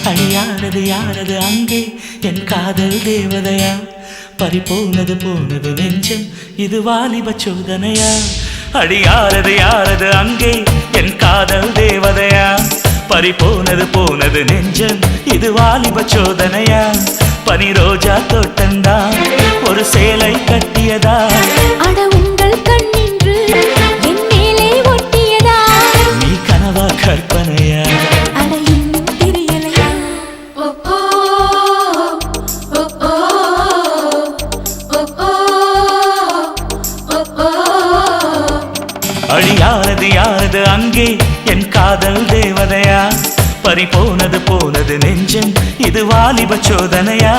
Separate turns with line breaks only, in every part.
அழியானது யாரது அங்கே என் காதல் தேவதையா பறிபோனது போனது நெஞ்சம் இது வாலிப சோதனையா அடியாரது யாரது அங்கே என் காதல் தேவதையா பறிபோனது போனது நெஞ்சம் இது வாலிப சோதனையா பனி ரோஜா தோட்டந்தா ஒரு சேலை கட்டியதா
அட உங்கள் கண்ணின்று என் மேலே ஒட்டியதா
நீ கனவா கற்பனையா
அட இன்னும் தெரியலையா
அழியாரது யாரது அங்கே என் காதல் தேவதையா பறிபோனது போனது நெஞ்சம் இது வாலிப சோதனையா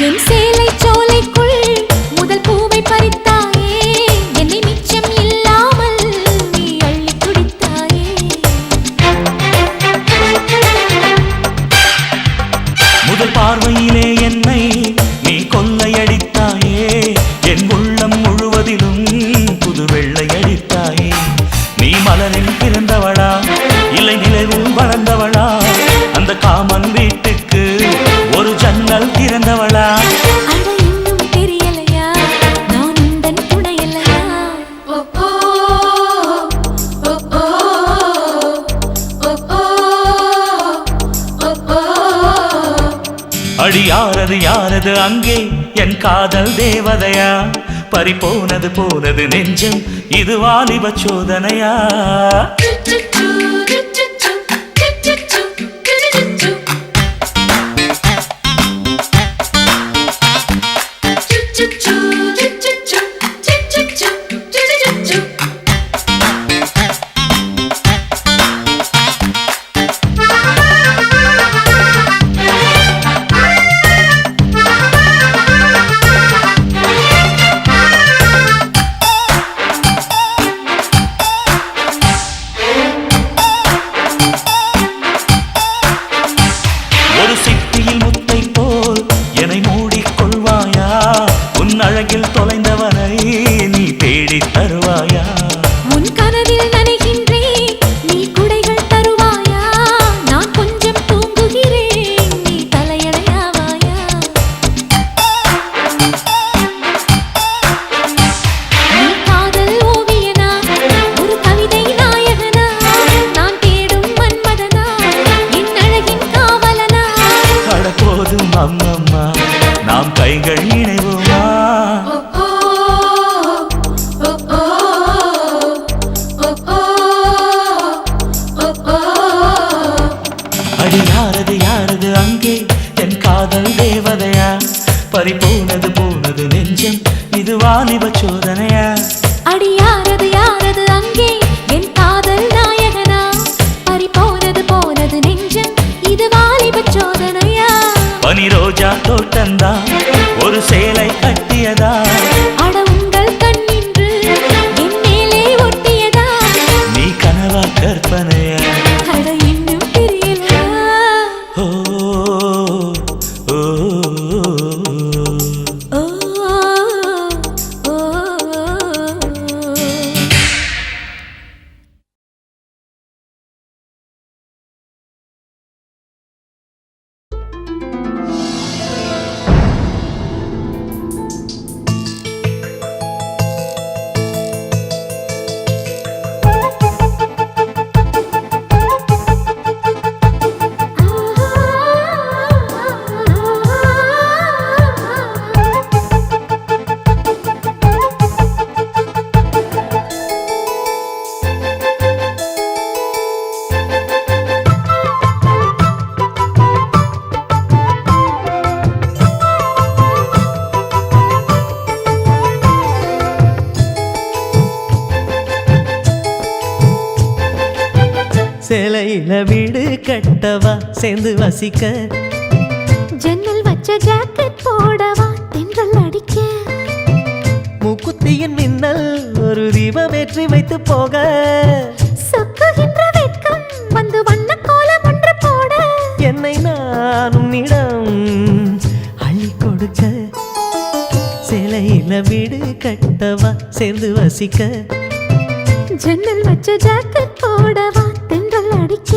என் சேலை சோலைக்குள் முதல் பூவை பறித்தாயே என்னை மிச்சம் இல்லாமல் நீ அள்ளி குடித்தாயே
முதல் பார்வையிலே என்னை நீ கொள்ளையடித்தாயே என் உள்ளம் முழுவதிலும் புது வெள்ளையடித்தாயே நீ மலரில் பிறந்தவளா இல்லை நிலவில் வளர்ந்தவளா அந்த காமன் வீட்டுக்கு ஒரு ஜன்னல் திறந்தவளா
அட இன்னும் தெரியலையா நான் உந்தன் துணையலையா
அடியாரது யாரது அங்கே என் காதல் தேவதையா பறிபோனது போனது நெஞ்சம் இது வாலிப சோதனையா ஒரு சிப்பியில் முத்தை போல் என்னை மூடிக்கொள்வாயா உன் அழகில் தொலைந்தவனை நீ தேடி தருவாயா
உன் கனவில் நனைகின்றேன் நீ குடைகள் தருவாயா நான் கொஞ்சம் தூங்குகிறேன் நீ தலையணையாவாயா நீ காதல் ஓவியனா ஒரு கவிதை நாயகனா நான் தேடும் மன்மதனா என் அழகின் காவலனா
போதும் அம்மம்மா நாம் கைகள் இணைவோமா அடியாரது யாரது அங்கே என் காதல் தேவதையா பறிபோனது போனது நெஞ்சம் இது வாலிப சோதனையா
அடியாரது யாரது அங்கே என் காதல் நாயகனா பறிபோனது போனது நெஞ்சம் இது வாலிப சோதனையா
பனி ரோஜா தோட்டந்தா ஒரு சேலை கட்டியதா
அட உங்கள் கண்ணின்று என் மேலே ஒட்டியதா
நீ கனவா கற்பனையா
அட இன்னும் தெரியலையா
ஓ ஓ, ஓ,
ஓ ஓ
சேலையில வீடு கட்டவா சேர்ந்து வசிக்க
ஜன்னல் வச்ச ஜாக்கெட் போடவா தென்றல் அடிக்க
மூக்குத்தியின் மின்னல் ஒரு தீபமேற்றி வைத்து போக
சொக்குகின்ற வெட்கம் வந்து வண்ண கோலம் ஒன்று போட
என்னை நான் உன்னிடம் அள்ளி கொடுக்க சேலையில வீடு கட்டவா சேர்ந்து வசிக்க
ஜன்னல் வச்ச ஜாக்கெட் போடவா தென்றல் அடிக்க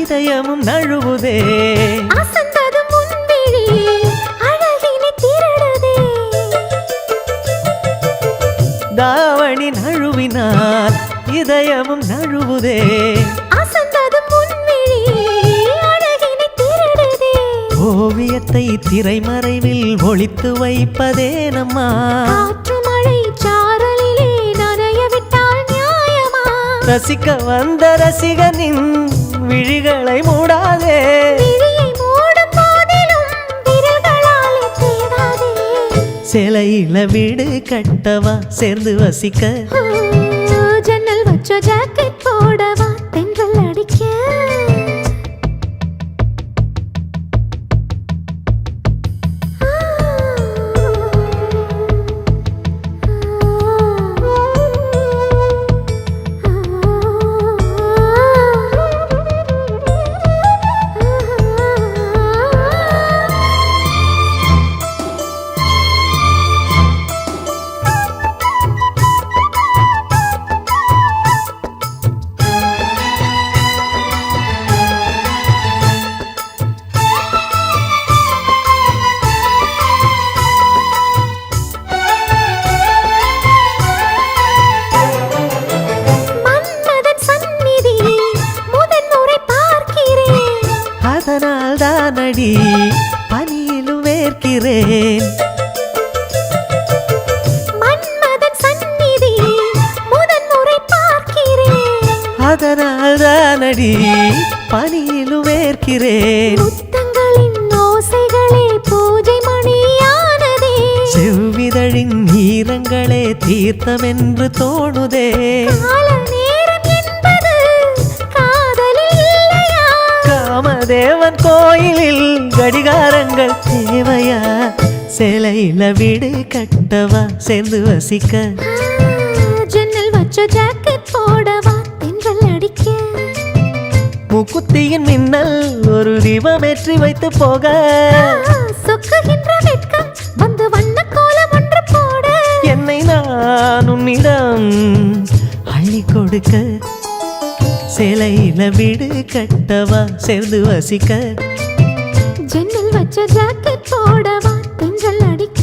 இதயமும் நழுவுதே
அசந்தது முன்விழி அழகினை திருடுதே
தாவணி நழுவினால் இதயமும் நழுவுதே
அசந்தது முன்விழி அழகினை திருடுதே
ஓவியத்தை திரைமறைவில் ஒளித்து வைப்பதே நம்மா
காற்று மழை சாரலிலே நனைய விட்டால் நியாயமா
ரசிக்க வந்த ரசிகனின் விழிகளை மூடாதே
விழியை மூடும் போதிலும் விரல்களாலே தேடாதே
சேலையில வீடு கட்டவா சேர்ந்து வசிக்க
ஜன்னல் வச்ச ஜாக்கெட் போடவா தென்றல் அடிக்க
அதனால்தானடி பனியிலும் வேர்க்கிறேன்
மன்மதன் சந்நிதி முதன்முறை பார்க்கிறேன்
அதனால்தானடி பனியிலும் வேர்க்கிறேன்
முத்தங்களின் ஓசைகளே பூஜை மணியானதே
செவ்விதழின் ஈரங்களே தீர்த்தமென்று தோணுதே காமதேவன் கோயிலில் கடிகாரங்கள் தேவையா சேலையில வீடு கட்டவா சேர்ந்து வசிக்க
ஜன்னல் வச்ச ஜாக்கெட் போடவா தென்றல் அடிக்க
மூக்குத்தியின் மின்னல் ஒரு தீபமேற்றி வைத்து போக
சொக்குகின்ற வெட்கம் வந்து வண்ண கோலம் ஒன்று போட
என்னை நான் உன்னிடம் அள்ளி கொடுக்க சேலையில வீடு கட்டவா சேர்ந்து வசிக்க
ஜன்னல் வச்ச ஜாக்கெட் போடவா தென்றல் அடிக்க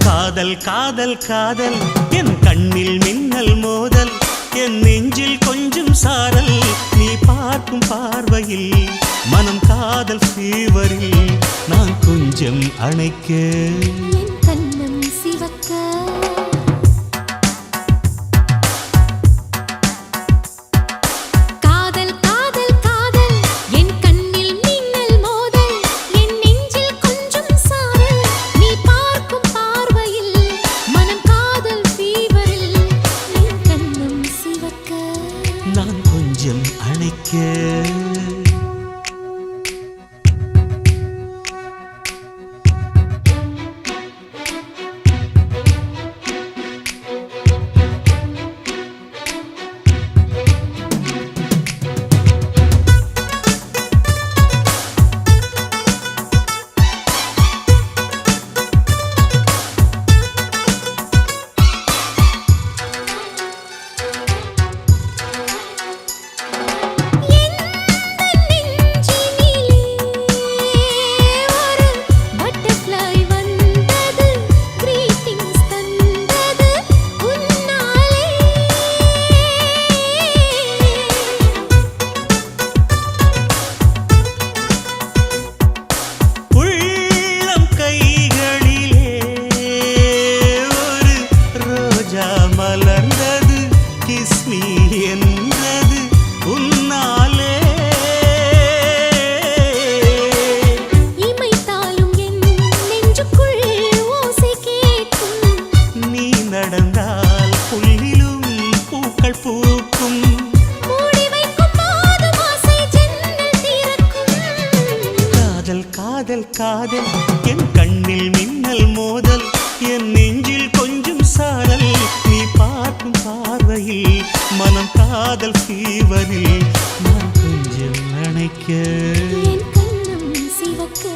காதல் காதல் காதல் என் கண்ணில் மின்னல் மோதல் என் நெஞ்சில் கொஞ்சம் சாரல் நீ பார்க்கும் பார்வையில் மனம் காதல் ஃபீவரில் நான் கொஞ்சம் அணைக்க
என் கண்ணம் சிவக்க காதல் காதல் காதல் என் கண்ணில் மின்னல் மோதல் என் நெஞ்சில் கொஞ்சம் சாரல் நீ பார்க்கும்
கண்ணில் மின்னல் மோதல் என் நெஞ்சில் கொஞ்சம் சாரல் நீ பார்க்கும் பார்வையில் மனம் காதல் ஃபீவரில் நான் கொஞ்சம் நினைக்க
என் கண்ணம் சிவக்க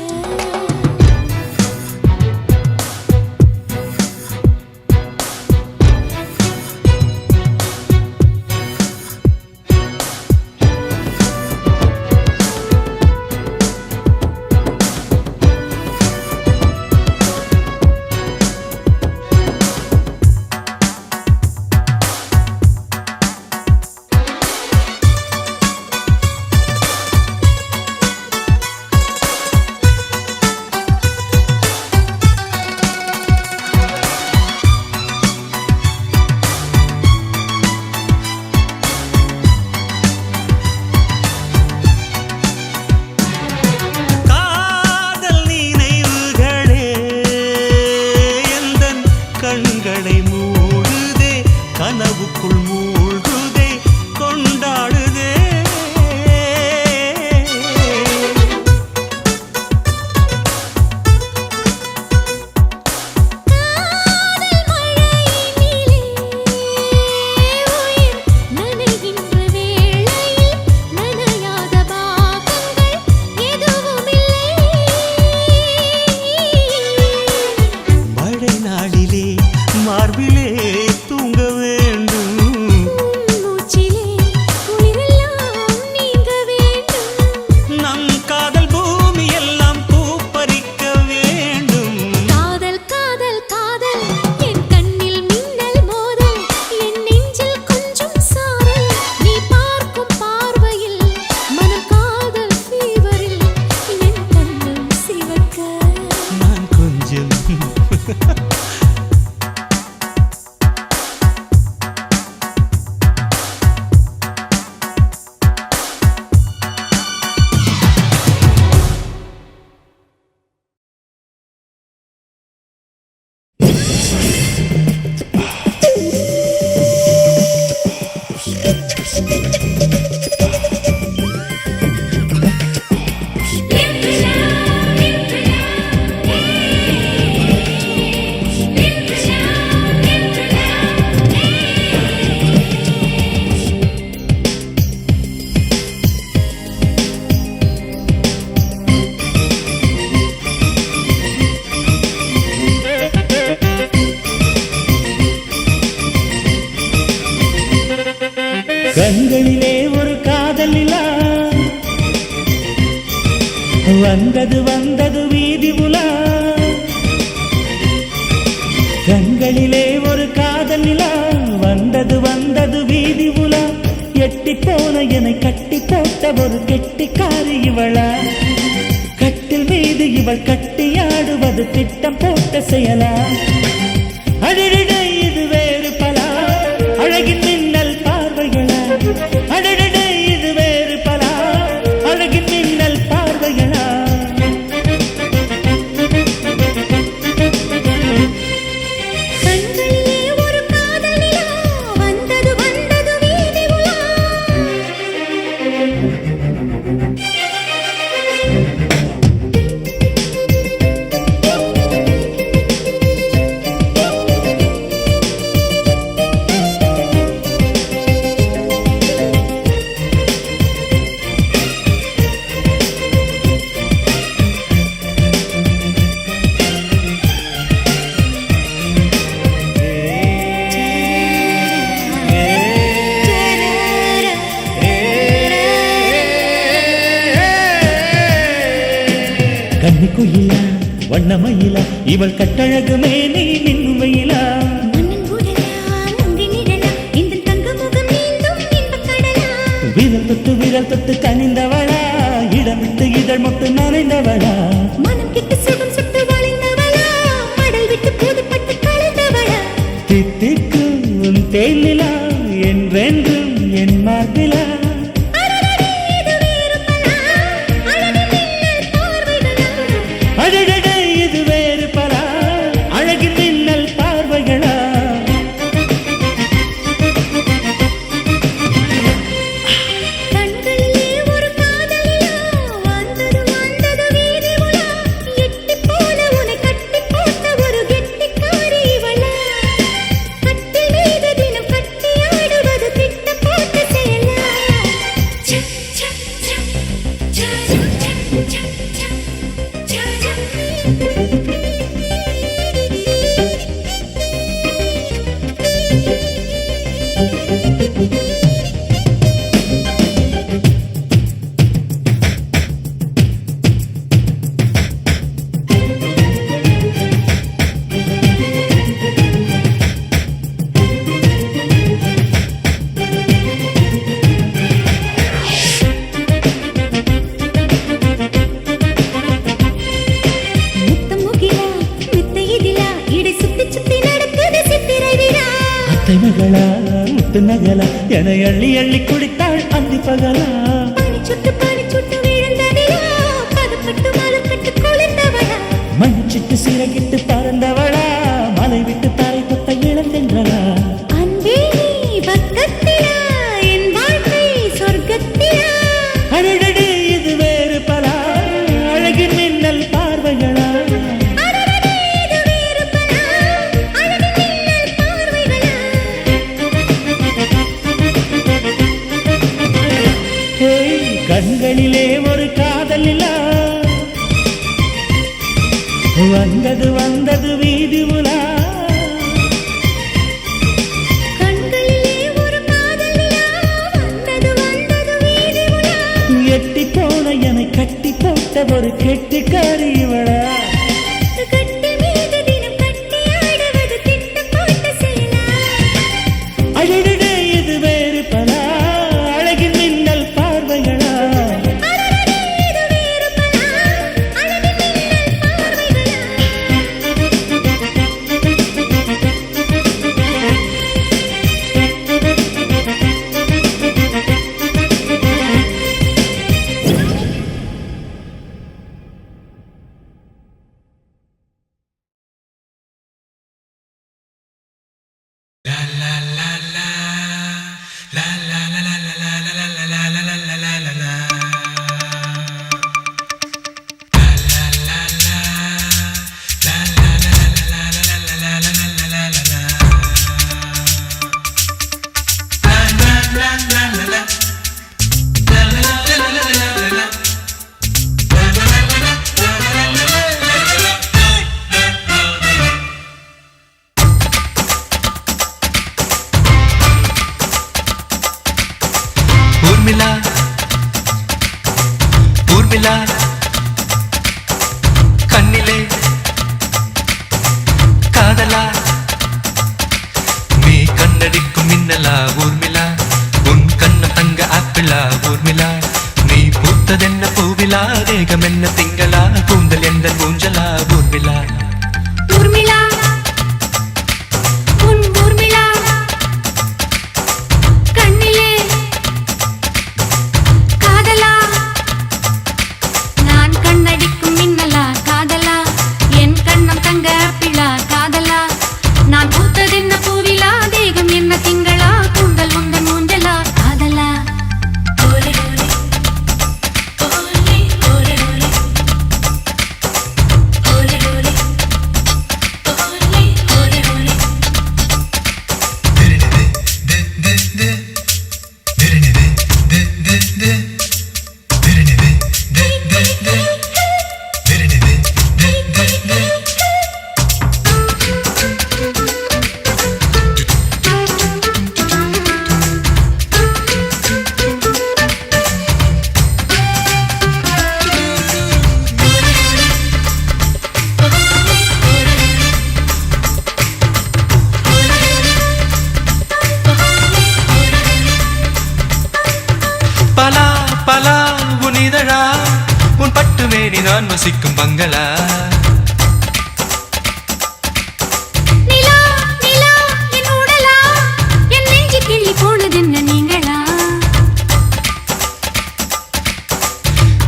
கண்களை மூடுதே கனவுக்குள் மூழ்குதே கொண்டாடுதே மார்பிலே தூங்க வேண்டும்
மூச்சிலே குளிரெல்லாம் நீங்க வேண்டும்
நம் காதல் பூமி எல்லாம் பூப்பறிக்க வேண்டும்
காதல் காதல் காதல் என் கண்ணில் மின்னல் மோதல் என் நெஞ்சில் கொஞ்சம் சாரல் நீ பார்க்கும் பார்வையில் மனம் காதல் ஃபீவரில் என் கண்ணம் சிவக்க
நான் கொஞ்சம் கண்களிலே ஒரு காதல் நிலா வந்தது வந்தது வீதி உலா கண்களிலே ஒரு காதல் நிலா வந்தது வந்தது வீதி உலா எட்டி போன என்னை கட்டி போட்ட ஒரு கெட்டிக்காரி இவளா கட்டில் மீது இவள் கட்டியாடுவது திட்டம் போட்ட செயலா அடடடே இது வேறு பலா அழகின் மின்னல் பார்வைகளா அடடடே இது வேறு பலா அழகின் மின்னல் பார்வைகளா
கண்களிலே ஒரு காதல் நிலா வந்தது வந்தது வீதி உலா
கன்னிக்குயிலா வண்ணமயிலா இவள் கட்டழகு மேனி நின்னுமையிலா
மண்ணின் உடலா முந்தி நிழலா இந்த தங்க முகம் நீந்தும் இன்பக் கடலா
விரல் தொட்டு கனிந்தவளா இடமிட்டு இதழ் மொட்டு நனைந்தவளா
மனம் கிட்டு சுகம் சுட்டு வளைந்தவளா மடல் விட்டு புதுப்பட்டு கலைந்தவளா
தித்திக்கும் உன் தேனிலா என்றென்றும் என் மார்பிலா அடடடே இது வேறு பலா அழகின் மின்னல் பார்வைகளா
கண்களிலே ஒரு காதல் நிலா வந்தது வந்தது வீதி
முத்து நகலா என அள்ளி அள்ளி குடித்தாள் அந்தி பகலா
பனிச்சுட்டு விழுந்ததிலா பதப்பட்டு மலப்பட்டு குளிர்ந்தவளா
மண்ணிச்சிட்டு சிறகிட்டு பறந்தவளா மலை விட்டு தாரை கொத்த இழந்தென்றளா
அன்பே நீ பக்கத்திலா என் வாழ்க்கை சொர்க்கத்திலா
அடடடே இது வேறு பலா அழகின் மின்னல் பார்வைகளா
அடடடே இது வேறு பலா அழகின் மின்னல் பார்வைகளா
ஏய் கண்களிலே ஒரு காதல் நிலா வந்தது வீதி உலா
கண்களிலே ஒரு காதல் நிலா வந்தது வீதி உலா
எட்டி போன என்னை கட்டி போட்ட ஒரு கெட்டிக்காரி இவளா
கட்டி மீது தினம் கட்டி ஆடுவது திட்ட போட்ட சேலா
அடடடே இது வேறு பலா அழகின் மின்னல் பார்வைகளா
அடடடே இது வேறு பலா அழகின் மின்னல் பார்வைகளா
ஊர்மிளா ஊர்மிளா கண்ணிலே காதலா நீ கண்ணடிக்கும் மின்னலா ஊர்மிளா உன் கண்ணம் தங்க ஆப்பிளா ஊர்மிளா நீ பூத்ததென்ன பூவிலா தேகம் என்ன திங்களா கூந்தல் எந்த ஊஞ்சலா ஊர்மிளா
ஊர்மிளா உன் ஊர்மிளா கண்ணிலே காதலா நான் கண்ணடிக்கும் மின்னலா காதலா என் கண்ணம் தங்க ஆப்பிளா காதலா நான் பூத்ததென்ன பூவிலா தேகம் என்ன திங்களா கூந்தல் உந்தன் ஊஞ்சலா காதலா Olay Olay Olay Olay Olay Olay Olay Olay
பலா பலா உன் இதழா உன் பட்டு மேனி நான் வசிக்கும் பங்களா
நிலா நிலா என் உடலா என் நெஞ்சு கிள்ளி போனதென்ன நீங்களா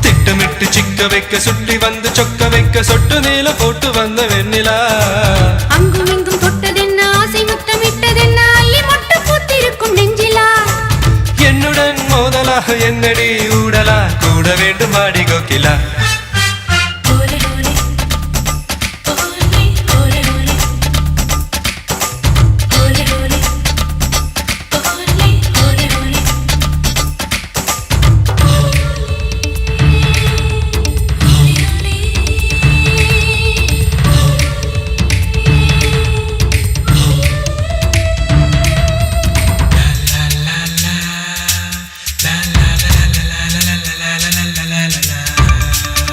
திட்டமிட்டு சிக்க வைக்க சுட்டி வந்து சொக்க வைக்க சொட்டு நீல போட்டு வந்த வெண்ணிலா
அங்கும் இங்கும் தொட்டதென்ன ஆசை முத்தமிட்டதென்ன அள்ளி மொட்டு பூத்திருக்கும் நெஞ்சிலா
என்னுடன் மோதலா என்னடி ஊடலா கூட வேண்டும் மாடி Kokila
Olay Olay Olay Olay Olay Olay Olay Olay Olay Olay
la la la la la la la la la la la la la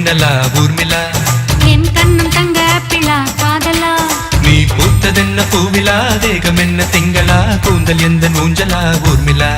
மின்னலா ஊர்மிளா
என் கண்ணம் தங்க பிள்ளா காதலா
நீ பூத்ததென்ன பூவிலா தேகம் என்ன திங்களா கூந்தல் எந்த ஊஞ்சலா ஊர்மிளா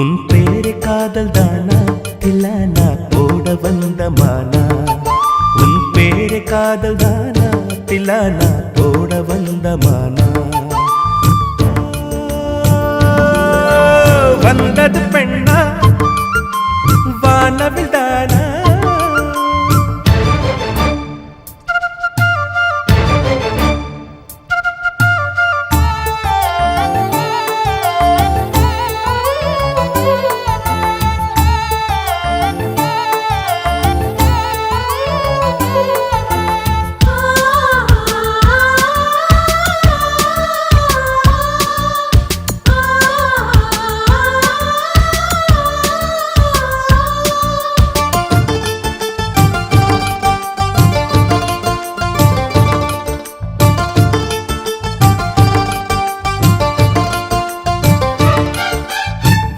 உன் பேரு காதல் தானா இல்ல நான் போட வந்த மானா உன் பேரு காதல் தானா இல்ல நான் போட வந்த மானா வந்தது பெண்ணா வானவில் தானா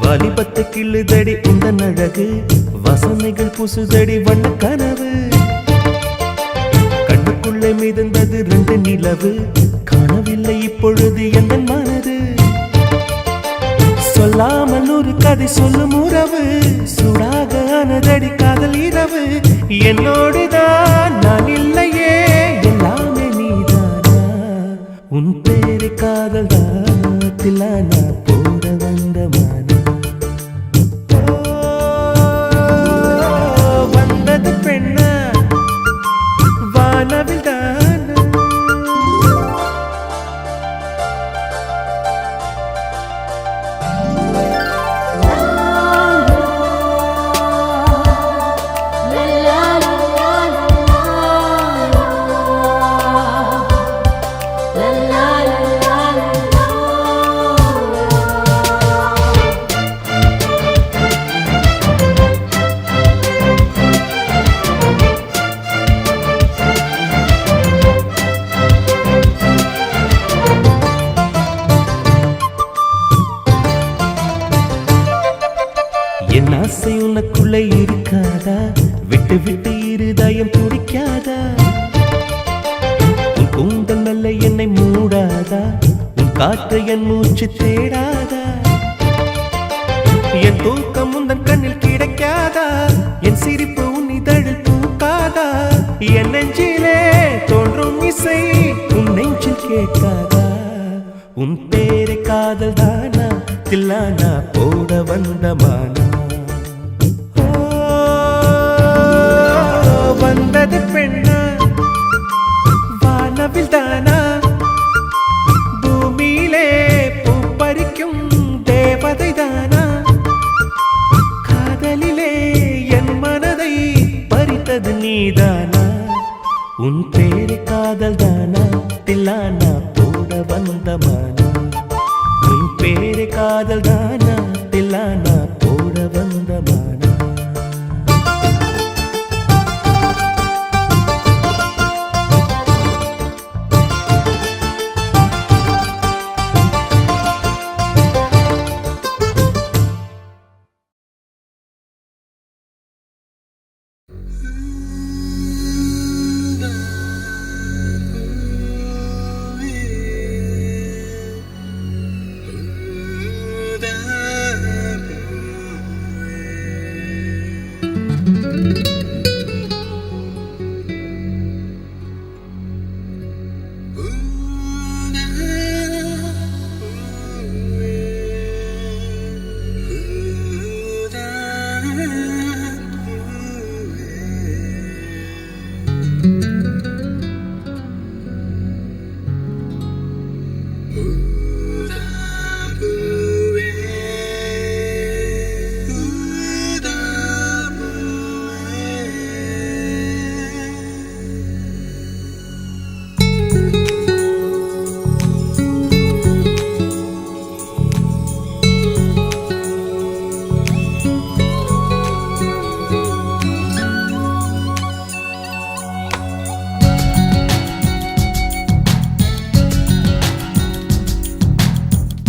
வாலிபத்து கிள்ளுதடி இந்த அழகு வசனைகள் புசுதடி வண்ண கனவு கண்ணுக்குள்ளே மிதந்தது 2 நிலவு காணவில்லை இப்பொழுது எந்த மனது சொல்லாமல் ஒரு கதை சொல்லும் உறவு சூடாக ஆனதடி காதல் இரவு என்னோடுதான் நான் இல்லையே எல்லாமே நீதானா உன் பேரு காதல் தானா போட வந்த மானா பெண்ணா வானவில் தானா என் ஆசை உனக்குள்ளே இருக்காதா விட்டு விட்டு இருதயம் துடிக்காதா உன் கூந்தல் நல்ல என்னை மூடாதா உன் காற்று என் மூச்சு தேடாதா என் தூக்கம் உந்தன் கண்ணில் கிடைக்காதா என் சிரிப்பு உன் இதழில் பூக்காதா என் நெஞ்சிலே தோன்றும் இசை உன் நெஞ்சில் கேட்காதா உன் பேரு காதல் தானா தில்லானா போட வந்த மானா வந்தது பெண்ணா வானவில் தானா பூமியிலே பூ பறிக்கும் தேவதை தானா காதலிலே என் மனதை பறித்தது நீதானா உன் பேரு காதல் தானா தில்லானா போட வந்த மானா உன் பேரு காதல் தானா தில்லானா போட வந்த மானா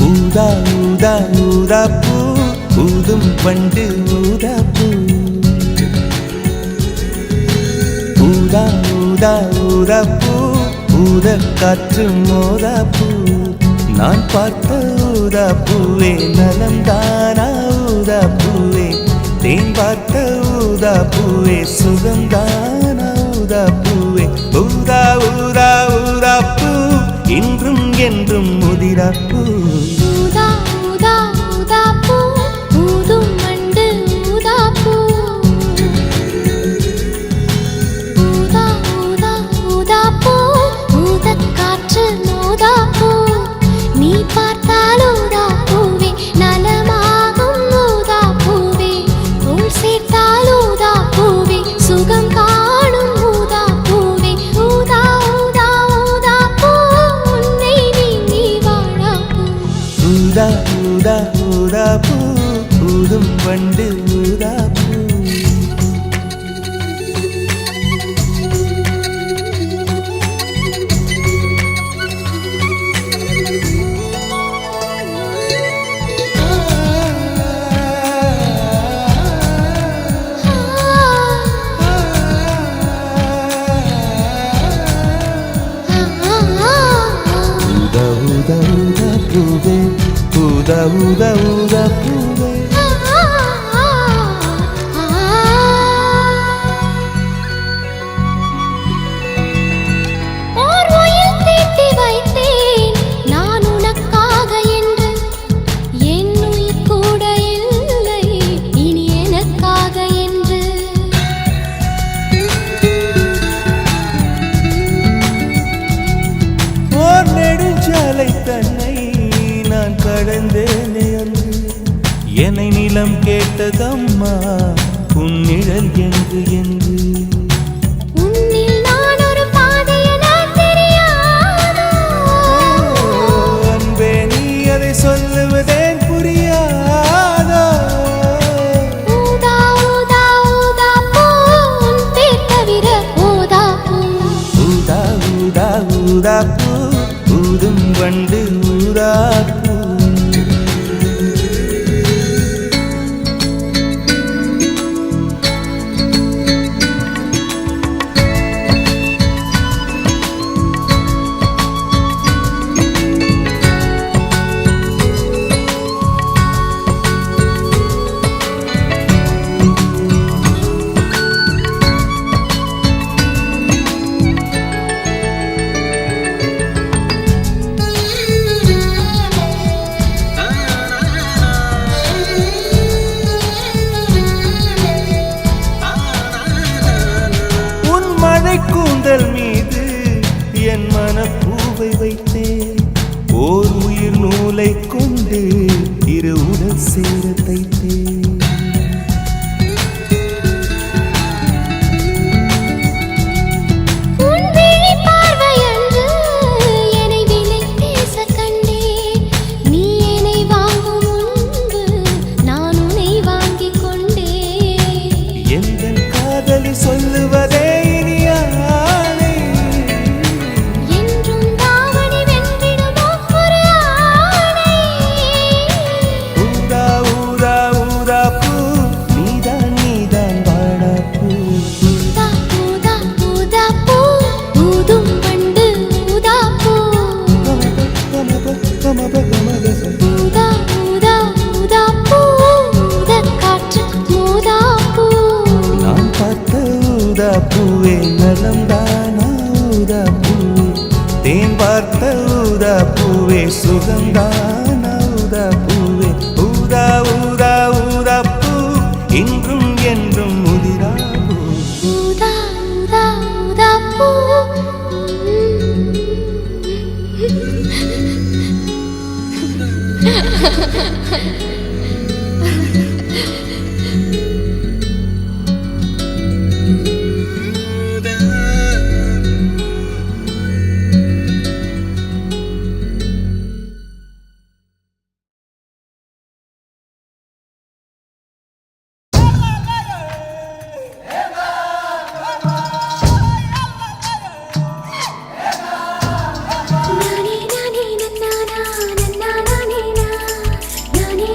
ஊதா ஊதா ஊதா பூ ஊதும் பண்டு ஊதா பூ ஊதா ஊதா ஊதா பூ ஊத காற்று மோதா பூ நான் பார்த்த ஊதா பூவே நலந்தானா ஊதா பூவே தேன் பார்த்த ஊதா பூவே சுகந்தான ஊதா பூவே ஊதா ஊதா ஊதா பூ இன்றும் என்றும் முதிரா பூ
ஊதா ஊதா ஊதா பூ ஊதும் வண்டு ஊதா பூ ஊதா ஊதா ஊதா பூ ஊதக் காற்று மோதா பூ நீ பார்த்தால் ஊதா பூவே நலமாகும் ஊதா பூவே தோள் சேர்த்தால் ஊதா பூவே சுகம் காணும் ஊதா பூவே ஊதா ஊதா ஊதா பூ உன்னை நீ வாழா பூ
ஊதா ஊதா ஊதா பூ ஊதும் வண்டு ஊதா பூ ஊதா ஊதா ஊதா பூவே ஊதா ஊதா ஊதா பூவே
ஓர் உயிர் தீட்டி வைத்தேன் நான் உனக்காக என்று என் உயிர் கூட இல்லை இனி எனக்காக என்று
ஓர் நெடுஞ்சாலை தன்னை நான் கடந்தேனே அன்று என்னை நிலம் கேட்டதம்மா உன் நிழல் எங்கு என்று
உன்னில் நான் ஒரு பாதை என தெரியாதோ
அன்பே நீ அதை சொல்லுவதேன் புரியாதோ
ஊதா ஊதா ஊதா பூ உன் பேர் தவிர ஊதா பூ
ஊதா ஊதா ஊதா பூ ஊதும் வண்டு ஊதா பூ உன் மழை கூந்தல் மீது என் மனப்பூவை வைத்தேன் ஓர் உயிர் நூலை கொண்டு இரு உடல் சேர தைத்தேன்
உன் விழி பார்வையன்று என்னை விலை பேச கண்டேன் நீ என்னை வாங்கும் முன்பு நான் உன்னை வாங்கிக் கொண்டேன்
எந்தன் காதலி சொல்லுவதே இனி ஆணை
என்றும் தாவணி வென்றிடுமோ ஒரு ஆணை
ஊதா ஊதா ஊதா பூ நீதான் நீதான் வாடா பூ
ஊதா ஊதா ஊதா பூ ஊதும் வண்டு ஊதா பூ ஊதா ஊதா ஊதா பூ ஊதக் காற்று மோதா பூ
நான் பார்த்த ஊதா பூவே நலம்தானா ஊதா பூவே தேன் பார்த்த ஊதா பூவே சுகந்தானா ஊதா பூவே ஊதா ஊதா ஊதா பூ இன்றும் என்றும் முதிரா பூ
ஊதா ஊதா ஊதா பூ நானே நானே நன்னானா நன்னானா நானே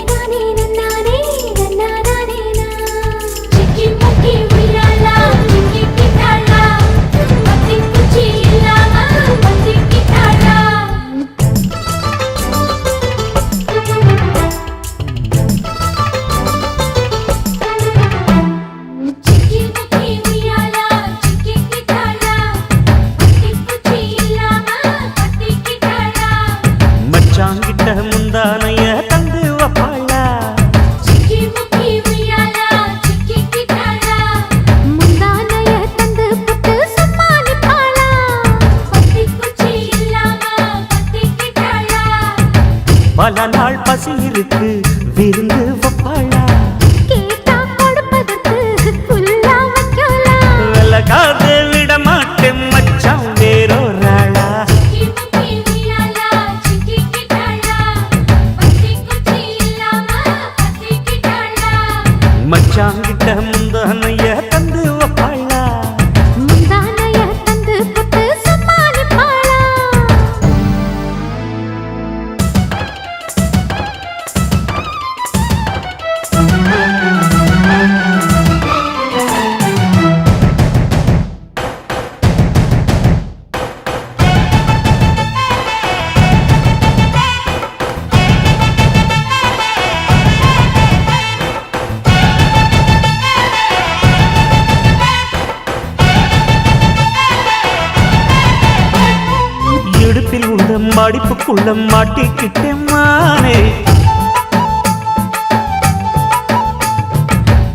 பல நாள் பசி இருக்கு விருந்து வப்பாளா
கேட்டா கொடுப்பதற்கு புல்லா வைக்கலாம்.
விலகாது விட மாட்டேன் மச்சான் வேறொராளா மச்சாங்கிட்ட முந்தானைய தந்து வப்பாளா
முந்தானைய தந்து புட்டு சமாளிப்பாளா.
இடுப்பில் உள்ள மடிப்புக்குள்ள மாட்டிக்கிட்டேன் மானே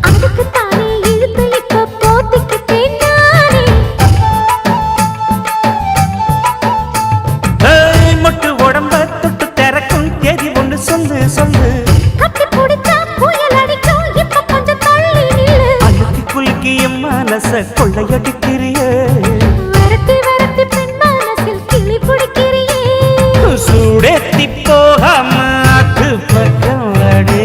அதுக்குத்தானே இழுத்து இப்ப போத்திக்கிட்டேன் நானே.
ஏய், மொட்டு உடம்ப தொட்டு திறக்கும் தேதி ஒன்று சொல்லு சொல்லு
கட்டி பிடிச்சா புயல் அடிக்கும் இப்ப கொஞ்சம் தள்ளி நில்லு.
அழுத்தி குலுக்கி என் மனச கொள்ளையடிக்கிறியே
விரட்டி விரட்டி பெண் மனசில் கிளி பிடிக்கிறியே.
சூடேத்தி போகாம அது பக்கம் வாடு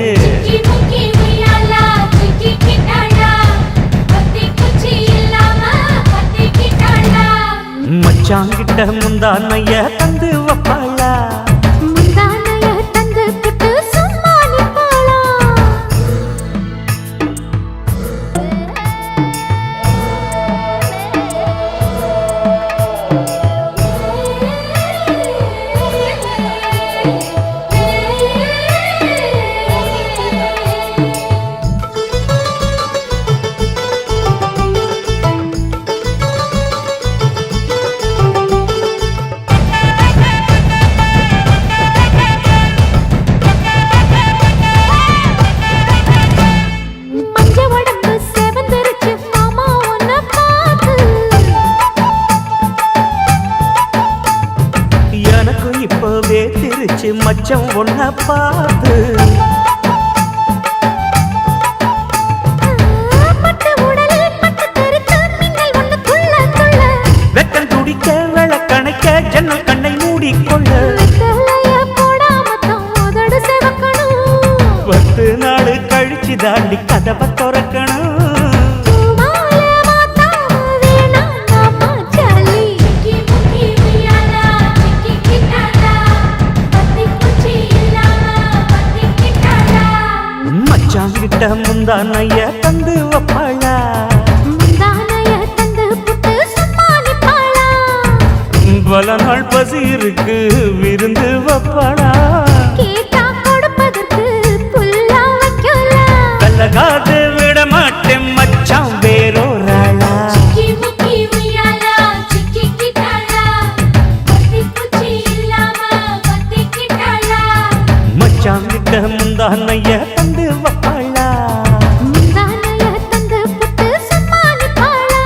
மச்சாங்கிட்ட முந்தானைய தந்து வப்பாளா
முந்தானைய தந்து புட்டு சமாளிப்பாளா. மஞ்ச உடம்பு செவந்திருச்சு மாமா உன்னை பார்த்து.
எனக்கும் இப்பவே திருச்சு மச்சம் ஒன்ன பார்த்து
பட்டு உடலில் பட்டு தெறித்து மின்னல் ஒன்று துள்ள துள்ள.
வெக்கம் துடிக்க விளக்கணைக்க ஜன்னல் கண்ணை மூடிக்கொள்ள
வெத்தலைய போடாமத்தான் உதடு சிவக்கணும்.
10 நாள் கழிச்சு தாண்டி கதவை திறக்கணும்
பூமால மாத்தாம வேணாம் மாமா சாலி.
மச்சாங்கிட்ட முந்தானைய தந்து வப்பாளா
முந்தானைய தந்து புட்டு சமாளிப்பாளா.
பல நாள் பசி இருக்கு விருந்து வப்பாளா
கேட்டா கொடுப்பதற்கு புல்லா வைக்கலாம்.
கல்லகாது விட மாட்டேன் மச்சான் வேறொராளா மச்சாங்கிட்ட முந்தானைய தந்து வப்பாளா
முந்தானைய தந்து புட்டு சமாளிப்பாளா.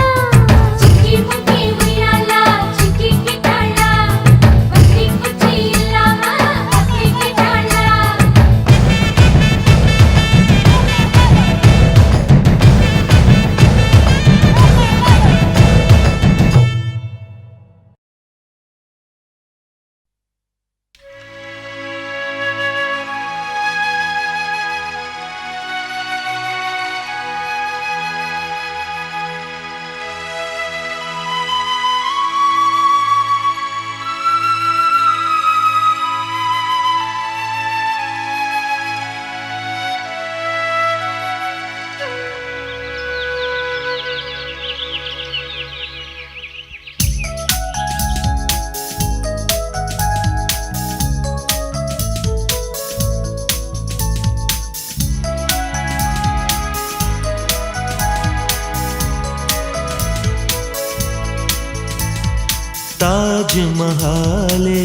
தாஜ்மஹாலே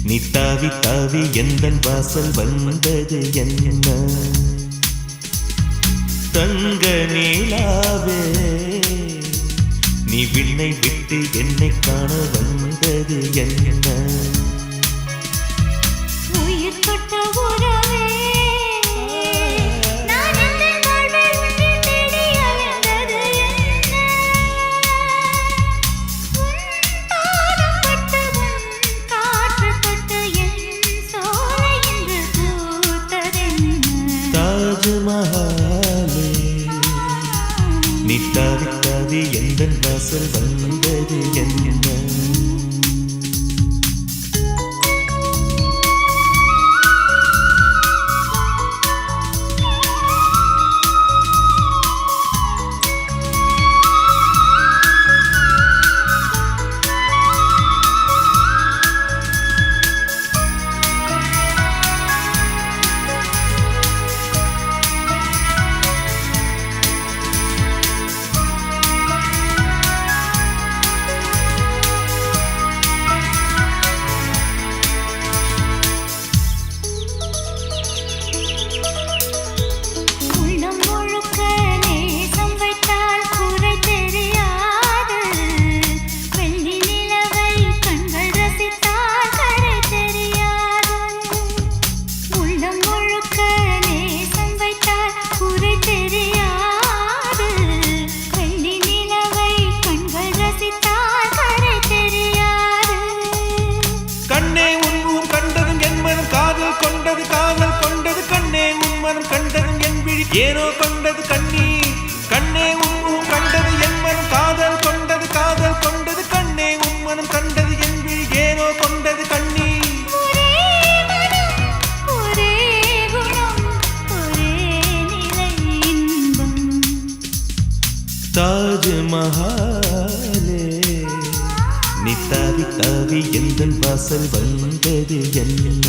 நீ தாவி தாவி எந்தன் வாசல் வந்தது என்ன தங்க நீலாவே நீ விண்ணை விட்டு என்னை காண வந்தது என்ன மனம் கண்டதும் என் விழி ஏனோ கொண்டது கண்ணீர் கண்ணே உன் முகம் கண்டது என் மனம் காதல் கொண்டது கண்ணே உன் மனம் கண்டது என் விழி ஏனோ கொண்டது கண்ணீர்
ஒரே குணம் ஒரே நிலை இன்பம்
தாஜ்மஹாலே நீ தாவி தாவி எந்தன் வாசல் வந்தது என்ன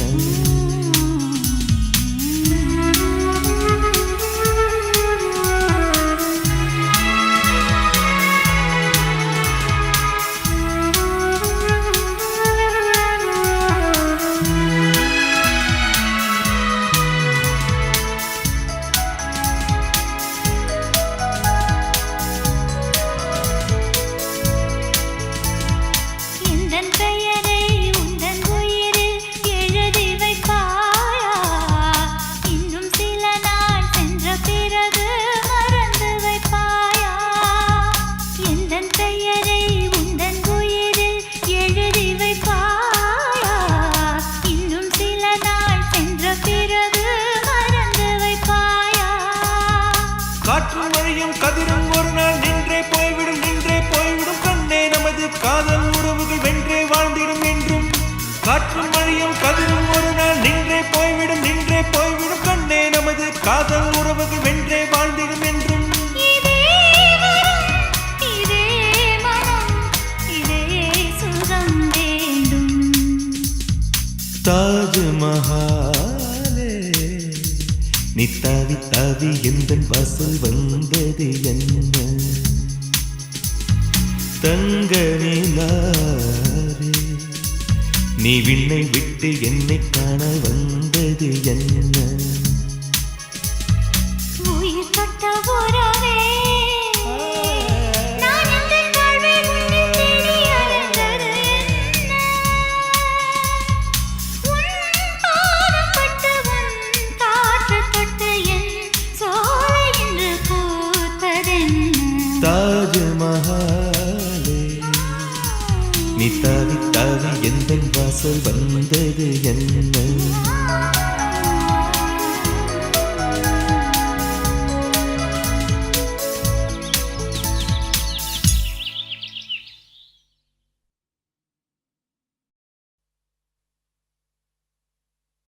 எந்தன் பெயரை உந்தன் உயிரில் எழுதி வைப்பாயா இன்னும் சில நாள் சென்ற பிறகு மறந்து வைப்பாயா எந்தன் பெயரை உந்தன் உயிரில் எழுதி வைப்பாயா இன்னும் சில நாள் சென்ற பிறகு மறந்து வைப்பாயா
காற்று மழையும் கதிரும் ஒரு நாள் நின்றே போய்விடும் கண்ணே நமது காதல் உறவுகள் வென்றே வாழ்ந்திடும் என்றும் காற்று மழையும் கதிரும் ஒரு நாள் நின்றே போய்விடும் கண்ணே நமது காதல் உறவுகள் வென்றே வாழ்ந்திடும் என்றும்
இதே வரம் இதே மனம் இதே சுகம் வேண்டும்
தாஜ்மஹாலே நீ தாவி தாவி எந்தன் வாசல் வந்தது என்ன தங்க நிலாவே நீ விண்ணை விட்டு என்னை காண வந்தது என்ன
உயிர் தொட்ட உறவே நான் எந்தன் வாழ்வில் உன்னை தேடி அலைந்தது என்ன உன் பாதம் பட்டு உன் காற்று தொட்டு என் சோலை இன்று பூத்ததென்ன
தாஜ்மஹாலே நீ தாவி தாவி எந்தன் வாசல் வந்தது என்ன